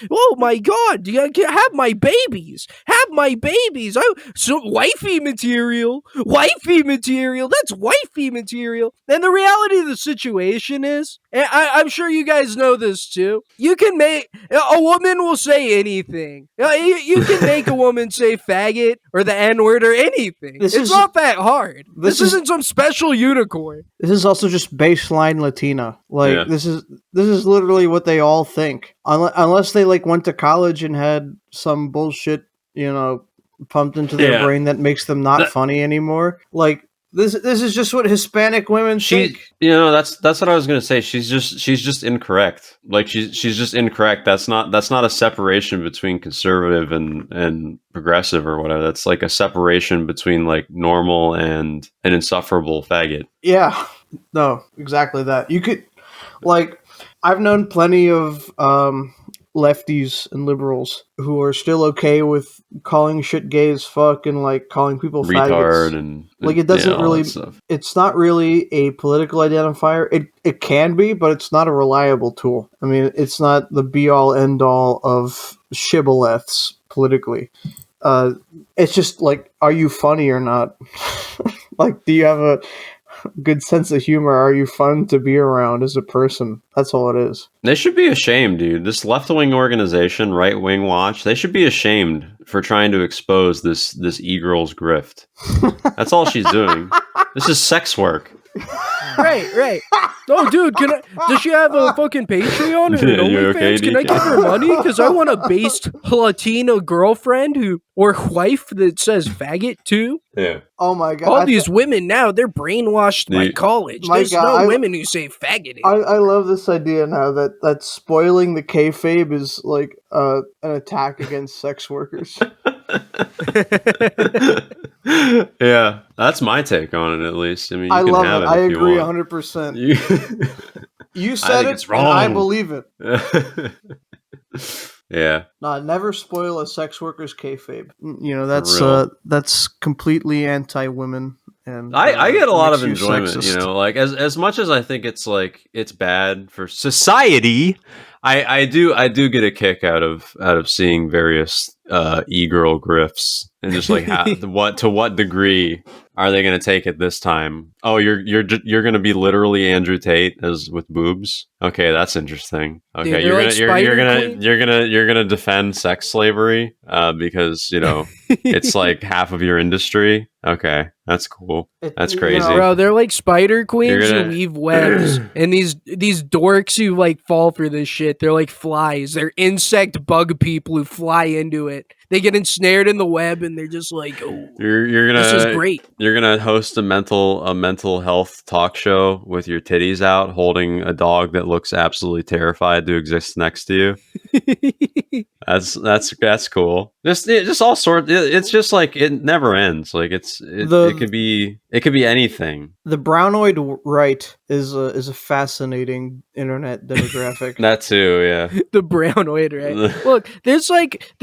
Oh my god, have my babies. Have my babies. So wifey material. Wifey material. That's wifey material. And the reality of the situation is, and I'm sure you guys know this too, you can make a woman will say anything. You can make a woman say faggot or the N-word or anything. It's not that hard. This isn't some special unicorn. This is also just baseline Latina. This is literally what they all think. Unless they went to college and had some bullshit, pumped into their brain that makes them not funny anymore. This is just what Hispanic women think. That's what I was gonna say. She's just incorrect. She's just incorrect. That's not a separation between conservative and progressive or whatever. That's a separation between normal and an insufferable faggot. Yeah. No, exactly that. You could I've known plenty of lefties and liberals who are still okay with calling shit gay as fuck and calling people retard faggots. and it doesn't really, it's not really a political identifier. It can be, but it's not a reliable tool. I mean, it's not the be all end all of shibboleths politically. It's just are you funny or not? Do you have a good sense of humor? Are you fun to be around as a person? That's all it is. They should be ashamed, dude. This left-wing organization, Right Wing Watch, they should be ashamed for trying to expose this e-girl's grift. That's all she's doing. This is sex work. Right. Oh, dude, does she have a fucking Patreon or an you okay, OnlyFans? Can I DK? give her money? Because I want a based Latina girlfriend or wife that says faggot too. Yeah. Oh my god! All these women now, they're brainwashed by college. My There's God, no women who say faggot. I love this idea now that spoiling the kayfabe is like an attack against sex workers. Yeah, that's my take on it. At least, I mean, you I can love have it. it. I if agree you want. 100%. You said think it, it's and I wrong. believe it. Yeah. Nah, never spoil a sex worker's kayfabe. You know, real. that's completely anti-women. And I get a lot of makes you enjoyment, sexist. you know, like as much as I think it's like it's bad for society, I do get a kick out of seeing various e-girl grifts and just like to what degree are they going to take it this time? Oh, you're going to be literally Andrew Tate as with boobs. Okay, that's interesting. Okay, Dude, you're gonna defend sex slavery because you know it's like half of your industry. Okay, that's cool. That's crazy. Bro, they're like spider queens You're who gonna- weave webs, and these dorks who like fall for this shit. They're like flies. They're insect bug people who fly into it. They get ensnared in the web, and they're just like, "Oh, You're gonna this is great." You're gonna host a mental health talk show with your titties out, holding a dog that looks absolutely terrified to exist next to you. That's cool. Just all sorts. It's just like it never ends. Like it could be anything. The brownoid right is a fascinating internet demographic. That too, yeah. The brownoid, right? Look, there's like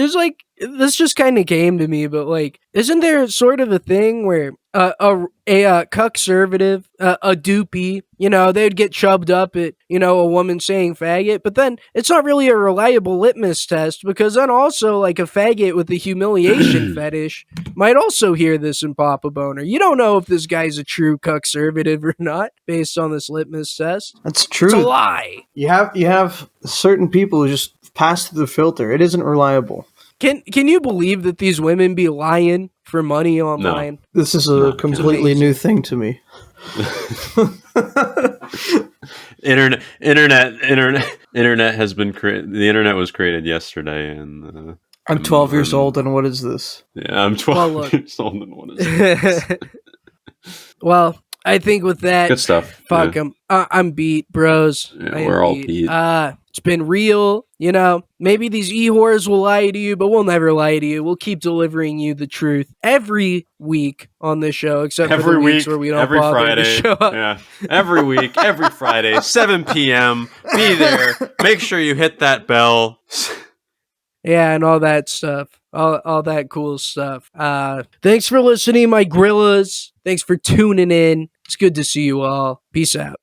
this just kind of came to me, but like, isn't there sort of a thing where a cuckservative, a doopy, you know, they'd get chubbed up at, you know, a woman saying faggot, but then it's not really a reliable litmus test because then also like a faggot with a humiliation fetish might also hear this and pop a boner. You don't know if this guy's a true cuckservative or not based on this litmus test. That's true. It's a lie. You have certain people who just pass through the filter. It isn't reliable. Can you believe that these women be lying for money online? No. This is a completely new thing to me. Internet has been created. The internet was created yesterday, and I'm 12 years old, and what is this? Yeah, I'm 12 years old, and what is this? Well, I think with that, Good stuff. Fuck Yeah. them. I'm beat, bros. Yeah, we're all beat. It's been real. You know, maybe these e-whores will lie to you, but we'll never lie to you. We'll keep delivering you the truth every week on this show, except for the weeks where we don't every bother Friday. to show up. Yeah, every week, every Friday, 7 p.m. Be there. Make sure you hit that bell. Yeah, and all that stuff. All that cool stuff. Thanks for listening, my gorillas. Thanks for tuning in. It's good to see you all. Peace out.